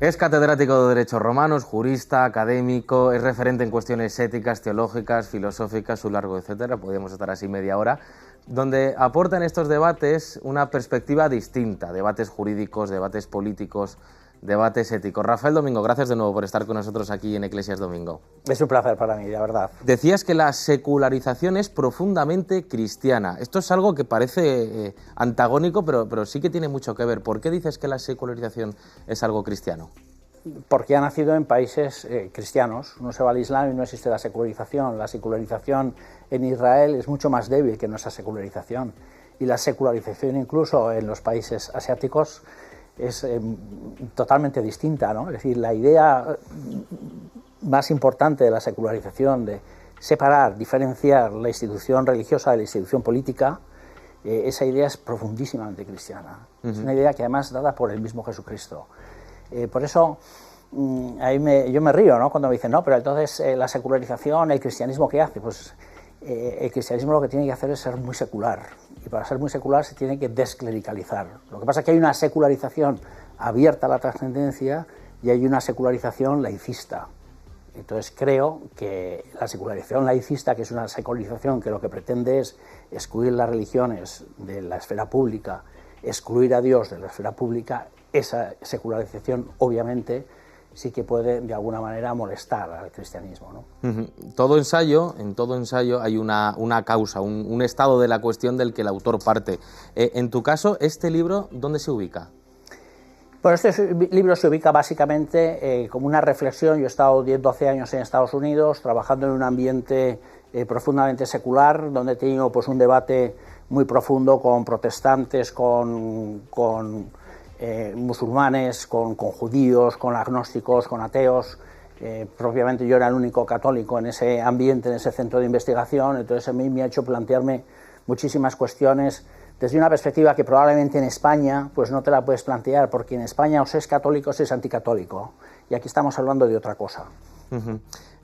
Es catedrático de Derechos Romanos, jurista, académico, es referente en cuestiones éticas, teológicas, filosóficas, un largo etcétera, podríamos estar así media hora, donde aporta en estos debates una perspectiva distinta, debates jurídicos, debates políticos, debates éticos. Rafael Domingo, gracias de nuevo por estar con nosotros aquí en Eclesias Domingo. Es un placer para mí, la verdad. Decías que la secularización es profundamente cristiana. Esto es algo que parece antagónico, pero sí que tiene mucho que ver. ¿Por qué dices que la secularización es algo cristiano? Porque ha nacido en países cristianos. Uno se va al Islam y no existe la secularización. La secularización en Israel es mucho más débil que nuestra secularización. Y la secularización incluso en los países asiáticos es totalmente distinta, ¿no? Es decir, la idea más importante de la secularización, de separar, diferenciar la institución religiosa de la institución política, esa idea es profundísimamente cristiana. Es una idea que además es dada por el mismo Jesucristo. Por eso yo me río, ¿no?, cuando me dicen, no, pero entonces la secularización, el cristianismo, ¿qué hace? Pues el cristianismo lo que tiene que hacer es ser muy secular, y para ser muy secular se tiene que desclericalizar. Lo que pasa es que hay una secularización abierta a la trascendencia y hay una secularización laicista. Entonces creo que la secularización laicista, que es una secularización que lo que pretende es excluir las religiones de la esfera pública, excluir a Dios de la esfera pública, esa secularización obviamente sí que puede de alguna manera molestar al cristianismo, ¿no? En todo ensayo hay una causa, un estado de la cuestión del que el autor parte. En tu caso, ¿este libro dónde se ubica? Bueno, este libro se ubica básicamente como una reflexión. Yo he estado 10-12 años en Estados Unidos trabajando en un ambiente profundamente secular, donde he tenido pues, un debate muy profundo con protestantes, con musulmanes, con judíos, con agnósticos, con ateos. Propiamente yo era el único católico en ese ambiente, en ese centro de investigación, entonces a mí me ha hecho plantearme muchísimas cuestiones desde una perspectiva que probablemente en España pues no te la puedes plantear, porque en España o se es católico o se es anticatólico, y aquí estamos hablando de otra cosa.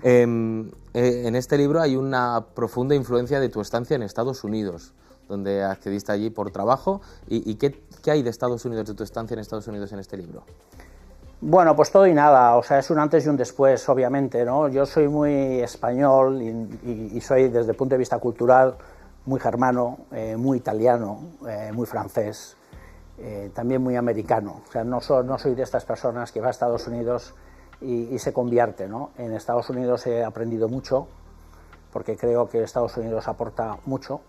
En este libro hay una profunda influencia de tu estancia en Estados Unidos, donde accediste allí por trabajo. ¿Y qué hay de Estados Unidos, de tu estancia en Estados Unidos en este libro? Bueno, pues todo y nada, o sea, es un antes y un después, obviamente, ¿no? Yo soy muy español y soy, desde el punto de vista cultural, muy germano, muy italiano, muy francés, también muy americano. O sea, no soy de estas personas que va a Estados Unidos y se convierte, ¿no? En Estados Unidos he aprendido mucho, porque creo que Estados Unidos aporta mucho.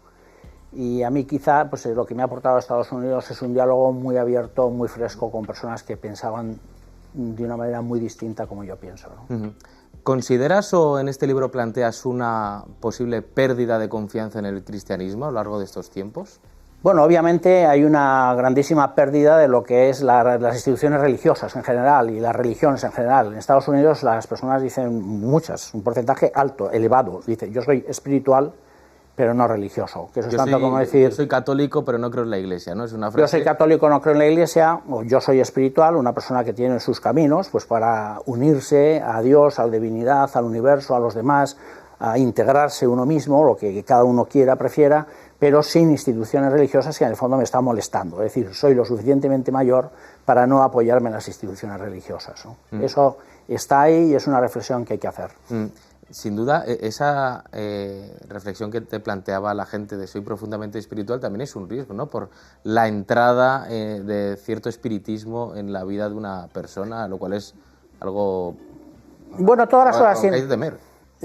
Y a mí quizá pues, lo que me ha aportado a Estados Unidos es un diálogo muy abierto, muy fresco, con personas que pensaban de una manera muy distinta como yo pienso, ¿no? ¿Consideras o en este libro planteas una posible pérdida de confianza en el cristianismo a lo largo de estos tiempos? Bueno, obviamente hay una grandísima pérdida de lo que es las instituciones religiosas en general y las religiones en general. En Estados Unidos las personas dicen muchas, un porcentaje alto, elevado, dice yo soy espiritual, pero no religioso, que eso es tanto como decir... Yo soy católico, pero no creo en la Iglesia, ¿no? Es una frase... Yo soy católico, no creo en la Iglesia, o yo soy espiritual, una persona que tiene sus caminos, pues para unirse a Dios, a la divinidad, al universo, a los demás, a integrarse uno mismo, lo que cada uno quiera, prefiera, pero sin instituciones religiosas que en el fondo me están molestando. Es decir, soy lo suficientemente mayor para no apoyarme en las instituciones religiosas, ¿no? Eso está ahí y es una reflexión que hay que hacer. Sin duda, esa reflexión que te planteaba la gente de soy profundamente espiritual también es un riesgo, ¿no? Por la entrada de cierto espiritismo en la vida de una persona, lo cual es algo... Bueno, todas las cosas que hay que temer.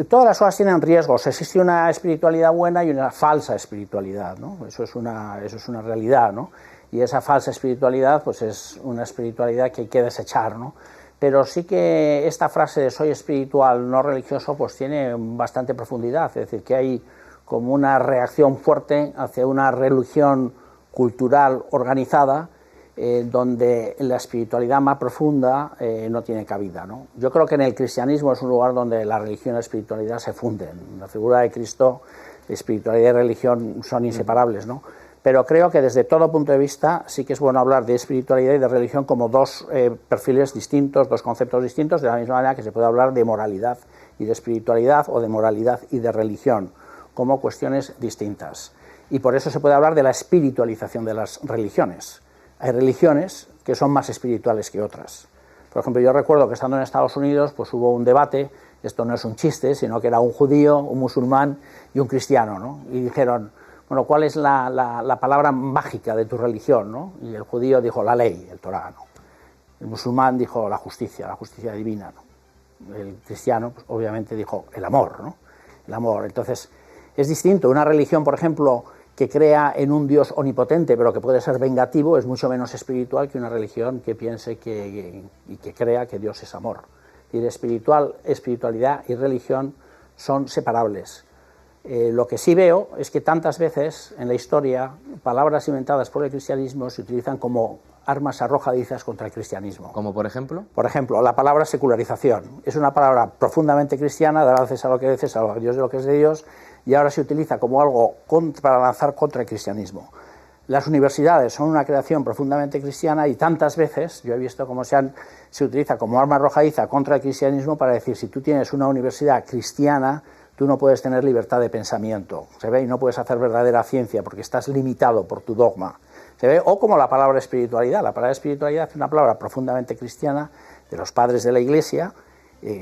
Todas las cosas tienen riesgos. Existe una espiritualidad buena y una falsa espiritualidad, ¿no? Eso es una realidad, ¿no? Y esa falsa espiritualidad pues es una espiritualidad que hay que desechar, ¿no? Pero sí que esta frase de soy espiritual, no religioso, pues tiene bastante profundidad, es decir, que hay como una reacción fuerte hacia una religión cultural organizada, donde la espiritualidad más profunda no tiene cabida, ¿no? Yo creo que en el cristianismo es un lugar donde la religión y la espiritualidad se funden. La figura de Cristo, espiritualidad y religión son inseparables, ¿no? Pero creo que desde todo punto de vista sí que es bueno hablar de espiritualidad y de religión como dos perfiles distintos, dos conceptos distintos, de la misma manera que se puede hablar de moralidad y de espiritualidad, o de moralidad y de religión, como cuestiones distintas. Y por eso se puede hablar de la espiritualización de las religiones. Hay religiones que son más espirituales que otras. Por ejemplo, yo recuerdo que estando en Estados Unidos, pues hubo un debate, esto no es un chiste, sino que era un judío, un musulmán y un cristiano, ¿no? Y dijeron, bueno, ¿cuál es la palabra mágica de tu religión, ¿no? Y el judío dijo la ley, el Torá, ¿no? El musulmán dijo la justicia divina, ¿no? El cristiano, pues, obviamente, dijo el amor, ¿no? El amor. Entonces, es distinto. Una religión, por ejemplo, que crea en un Dios omnipotente, pero que puede ser vengativo, es mucho menos espiritual que una religión que piense y que crea que Dios es amor. Y espiritualidad y religión son separables. Lo que sí veo es que tantas veces en la historia palabras inventadas por el cristianismo se utilizan como armas arrojadizas contra el cristianismo. ¿Como por ejemplo? Por ejemplo, la palabra secularización. Es una palabra profundamente cristiana, dar a César lo que es de César, a Dios lo que es de Dios, y ahora se utiliza como algo para lanzar contra el cristianismo. Las universidades son una creación profundamente cristiana y tantas veces yo he visto cómo se utiliza como arma arrojadiza contra el cristianismo para decir, si tú tienes una universidad cristiana, tú no puedes tener libertad de pensamiento, ¿se ve? Y no puedes hacer verdadera ciencia porque estás limitado por tu dogma, ¿se ve? O como la palabra espiritualidad. La palabra espiritualidad es una palabra profundamente cristiana de los padres de la Iglesia,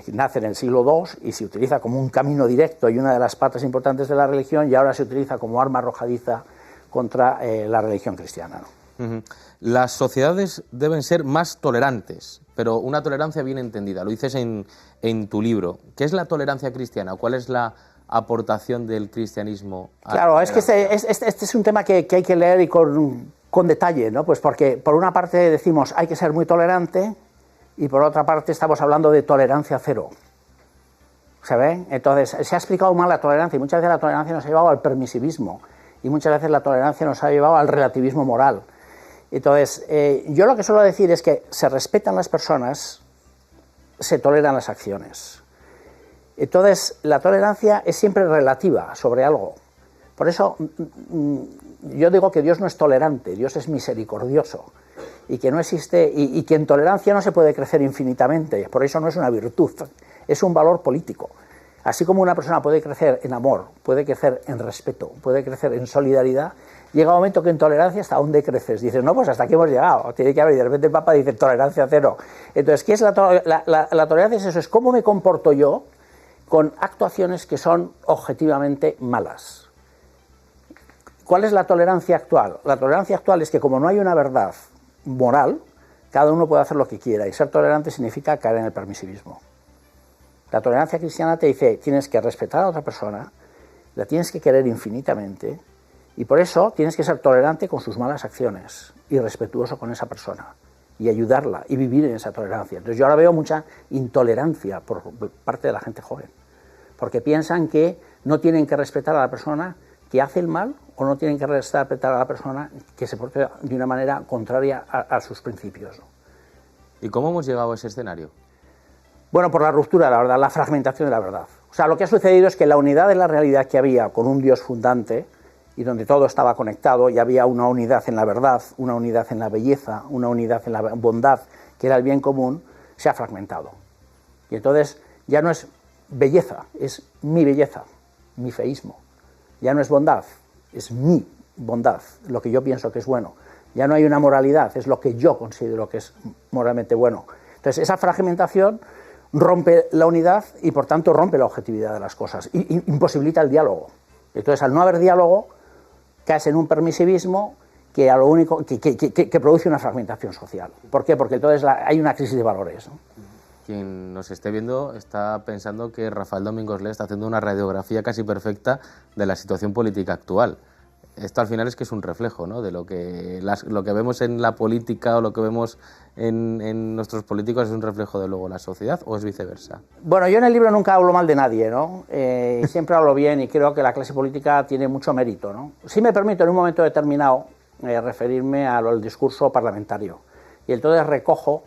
nace en el siglo II y se utiliza como un camino directo y una de las patas importantes de la religión, y ahora se utiliza como arma arrojadiza contra la religión cristiana, ¿no? Las sociedades deben ser más tolerantes, pero una tolerancia bien entendida. Lo dices en tu libro. ¿Qué es la tolerancia cristiana? ¿Cuál es la aportación del cristianismo? Claro, es que este es un tema que hay que leer y con detalle, ¿no? Pues porque por una parte decimos hay que ser muy tolerante y por otra parte estamos hablando de tolerancia cero. ¿Se ve? Entonces se ha explicado mal la tolerancia y muchas veces la tolerancia nos ha llevado al permisivismo y muchas veces la tolerancia nos ha llevado al relativismo moral. Entonces, yo lo que suelo decir es que se respetan las personas, se toleran las acciones. Entonces, la tolerancia es siempre relativa sobre algo. Por eso, yo digo que Dios no es tolerante, Dios es misericordioso. Y que no existe, y que en tolerancia no se puede crecer infinitamente. Por eso no es una virtud, es un valor político. Así como una persona puede crecer en amor, puede crecer en respeto, puede crecer en solidaridad, llega un momento que en tolerancia hasta dónde creces. Dices, no, pues hasta aquí hemos llegado, tiene que haber, y de repente el Papa dice tolerancia cero. Entonces, ¿qué es la tolerancia? Es eso, es cómo me comporto yo con actuaciones que son objetivamente malas. ¿Cuál es la tolerancia actual? La tolerancia actual es que como no hay una verdad moral, cada uno puede hacer lo que quiera, y ser tolerante significa caer en el permisivismo. La tolerancia cristiana te dice, tienes que respetar a otra persona, la tienes que querer infinitamente, y por eso tienes que ser tolerante con sus malas acciones y respetuoso con esa persona y ayudarla y vivir en esa tolerancia. Entonces yo ahora veo mucha intolerancia por parte de la gente joven, porque piensan que no tienen que respetar a la persona que hace el mal o no tienen que respetar a la persona que se porte de una manera contraria a sus principios, ¿no? ¿Y cómo hemos llegado a ese escenario? Bueno, por la ruptura de la verdad, la fragmentación de la verdad. O sea, lo que ha sucedido es que la unidad de la realidad que había con un Dios fundante y donde todo estaba conectado y había una unidad en la verdad, una unidad en la belleza, una unidad en la bondad, que era el bien común, se ha fragmentado. Y entonces ya no es belleza, es mi belleza, mi feísmo. Ya no es bondad, es mi bondad, lo que yo pienso que es bueno. Ya no hay una moralidad, es lo que yo considero que es moralmente bueno. Entonces esa fragmentación rompe la unidad y por tanto rompe la objetividad de las cosas y imposibilita el diálogo. Entonces al no haber diálogo caes en un permisivismo que a lo único que produce una fragmentación social. ¿Por qué? Porque entonces hay una crisis de valores, ¿no? Quien nos esté viendo está pensando que Rafael Domingos Le está haciendo una radiografía casi perfecta de la situación política actual. Esto al final es que es un reflejo, ¿no?, de lo que vemos en la política o lo que vemos en nuestros políticos es un reflejo de luego la sociedad, ¿o es viceversa? Bueno, yo en el libro nunca hablo mal de nadie, ¿no? Siempre hablo bien y creo que la clase política tiene mucho mérito, ¿no? Sí me permito en un momento determinado referirme al discurso parlamentario y entonces recojo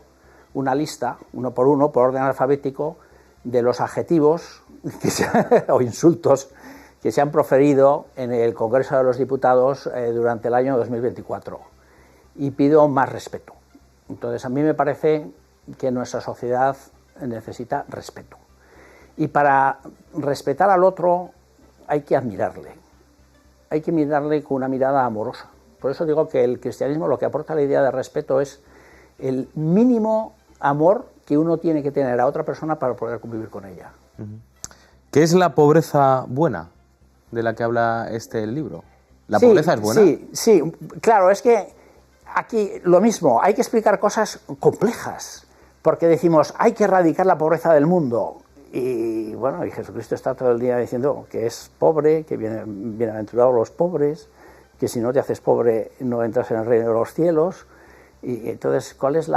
una lista, uno por orden alfabético, de los adjetivos o insultos que se han proferido en el Congreso de los Diputados durante el año 2024 y pido más respeto. Entonces a mí me parece que nuestra sociedad necesita respeto y para respetar al otro hay que admirarle, hay que mirarle con una mirada amorosa. Por eso digo que el cristianismo lo que aporta a la idea de respeto es el mínimo amor que uno tiene que tener a otra persona para poder convivir con ella. ¿Qué es la pobreza buena de la que habla este libro? ¿La pobreza es buena? Sí, claro, es que aquí lo mismo, hay que explicar cosas complejas, porque decimos, hay que erradicar la pobreza del mundo. Y bueno, y Jesucristo está todo el día diciendo que es pobre, que bienaventurados los pobres, que si no te haces pobre no entras en el reino de los cielos. Y entonces, ¿cuál es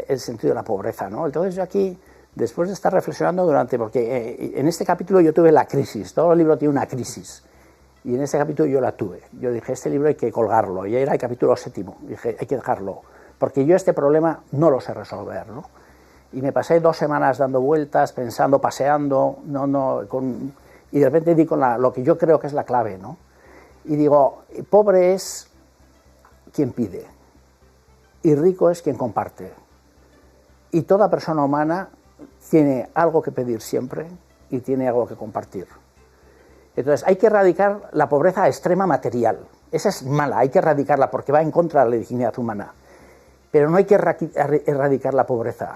el sentido de la pobreza, ¿no? Entonces yo aquí, después de estar reflexionando porque en este capítulo yo tuve la crisis, todo el libro tiene una crisis, y en este capítulo yo la tuve. Yo dije, este libro hay que colgarlo, y era el capítulo 7, dije, hay que dejarlo, porque yo este problema no lo sé resolver, ¿no? Y me pasé 2 semanas dando vueltas, pensando, paseando, y de repente di con lo que yo creo que es la clave, ¿no? Y digo, pobre es quien pide, y rico es quien comparte. Y toda persona humana tiene algo que pedir siempre y tiene algo que compartir. Entonces hay que erradicar la pobreza extrema material. Esa es mala, hay que erradicarla porque va en contra de la dignidad humana. Pero no hay que erradicar la pobreza.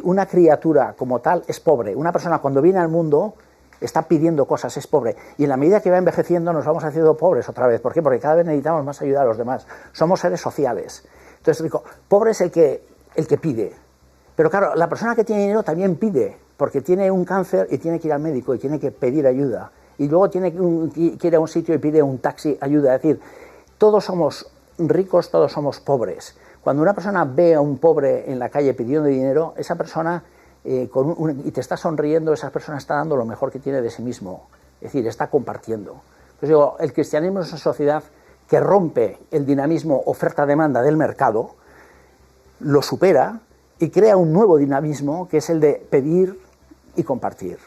Una criatura como tal es pobre. Una persona cuando viene al mundo está pidiendo cosas, es pobre. Y en la medida que va envejeciendo nos vamos haciendo pobres otra vez. ¿Por qué? Porque cada vez necesitamos más ayuda a los demás. Somos seres sociales. Entonces digo, pobre es el que pide. Pero claro, la persona que tiene dinero también pide, porque tiene un cáncer y tiene que ir al médico y tiene que pedir ayuda. Y luego quiere ir a un sitio y pide un taxi ayuda. Es decir, todos somos ricos, todos somos pobres. Cuando una persona ve a un pobre en la calle pidiendo dinero, esa persona, y te está sonriendo, esa persona está dando lo mejor que tiene de sí mismo. Es decir, está compartiendo. Entonces digo, el cristianismo es una sociedad que rompe el dinamismo oferta-demanda del mercado, lo supera y crea un nuevo dinamismo que es el de pedir y compartir.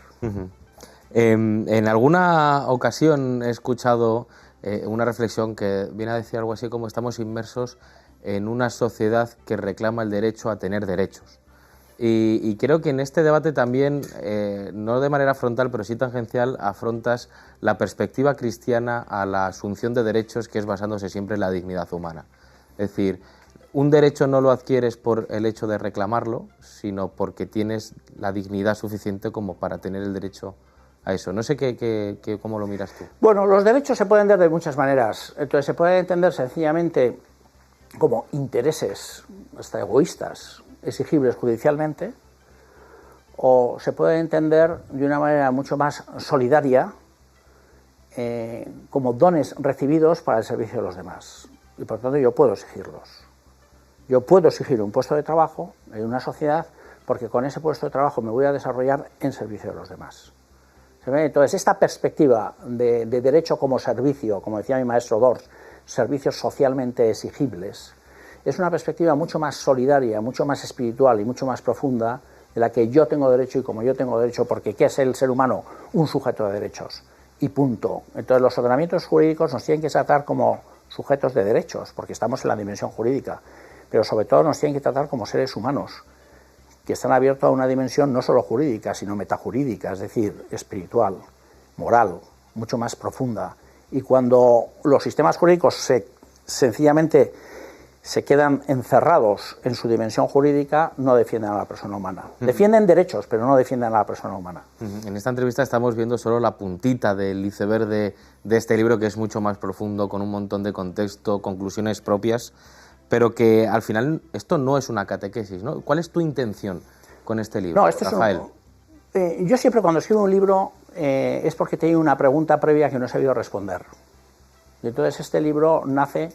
En alguna ocasión he escuchado una reflexión que viene a decir algo así como estamos inmersos en una sociedad que reclama el derecho a tener derechos. Y creo que en este debate también, no de manera frontal, pero sí tangencial, afrontas la perspectiva cristiana a la asunción de derechos que es basándose siempre en la dignidad humana. Es decir, un derecho no lo adquieres por el hecho de reclamarlo, sino porque tienes la dignidad suficiente como para tener el derecho a eso. No sé cómo lo miras tú. Bueno, los derechos se pueden entender de muchas maneras. Entonces se puede entender sencillamente como intereses hasta egoístas, exigibles judicialmente, o se puede entender de una manera mucho más solidaria como dones recibidos para el servicio de los demás. Y por tanto yo puedo exigirlos. Yo puedo exigir un puesto de trabajo en una sociedad porque con ese puesto de trabajo me voy a desarrollar en servicio de los demás. Entonces esta perspectiva de derecho como servicio, como decía mi maestro Dors, servicios socialmente exigibles, es una perspectiva mucho más solidaria, mucho más espiritual y mucho más profunda de la que yo tengo derecho y como yo tengo derecho, porque ¿qué es el ser humano? Un sujeto de derechos y punto. Entonces los ordenamientos jurídicos nos tienen que tratar como sujetos de derechos, porque estamos en la dimensión jurídica, pero sobre todo nos tienen que tratar como seres humanos, que están abiertos a una dimensión no solo jurídica, sino metajurídica, es decir, espiritual, moral, mucho más profunda. Y cuando los sistemas jurídicos sencillamente se quedan encerrados en su dimensión jurídica, no defienden a la persona humana. Defienden derechos, pero no defienden a la persona humana. En esta entrevista estamos viendo solo la puntita del iceberg de este libro, que es mucho más profundo, con un montón de contexto, conclusiones propias, pero que al final esto no es una catequesis, ¿no? ¿Cuál es tu intención con este libro, no, esto Rafael? Yo siempre cuando escribo un libro es porque tengo una pregunta previa que no he sabido responder. Y entonces este libro nace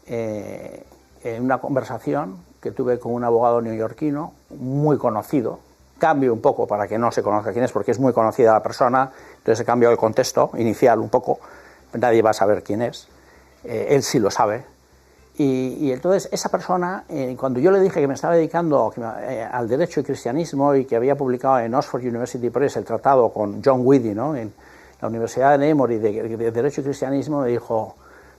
en una conversación que tuve con un abogado neoyorquino muy conocido. Cambio un poco para que no se conozca quién es, porque es muy conocida la persona, entonces cambio el contexto inicial un poco, nadie va a saber quién es, él sí lo sabe. Y entonces esa persona, cuando yo le dije que me estaba dedicando al derecho y cristianismo y que había publicado en Oxford University Press el tratado con John Whitty, ¿no?, en la Universidad de Emory de Derecho y Cristianismo, me dijo,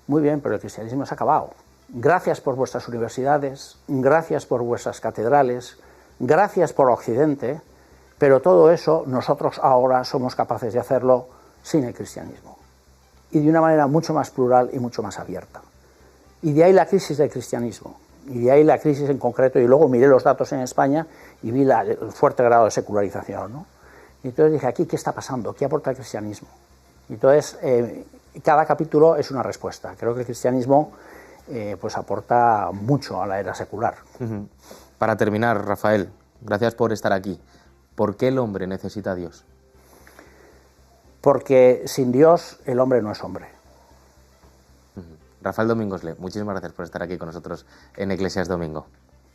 muy bien, pero el cristianismo se ha acabado. Gracias por vuestras universidades, gracias por vuestras catedrales, gracias por Occidente, pero todo eso nosotros ahora somos capaces de hacerlo sin el cristianismo. Y de una manera mucho más plural y mucho más abierta. Y de ahí la crisis del cristianismo. Y de ahí la crisis en concreto, y luego miré los datos en España y vi el fuerte grado de secularización, ¿no? Y entonces dije, aquí, ¿qué está pasando? ¿Qué aporta el cristianismo? Y entonces, cada capítulo es una respuesta. Creo que el cristianismo pues aporta mucho a la era secular. Para terminar, Rafael, gracias por estar aquí. ¿Por qué el hombre necesita a Dios? Porque sin Dios el hombre no es hombre. Rafael Domingosle, muchísimas gracias por estar aquí con nosotros en Eclesias Domingo.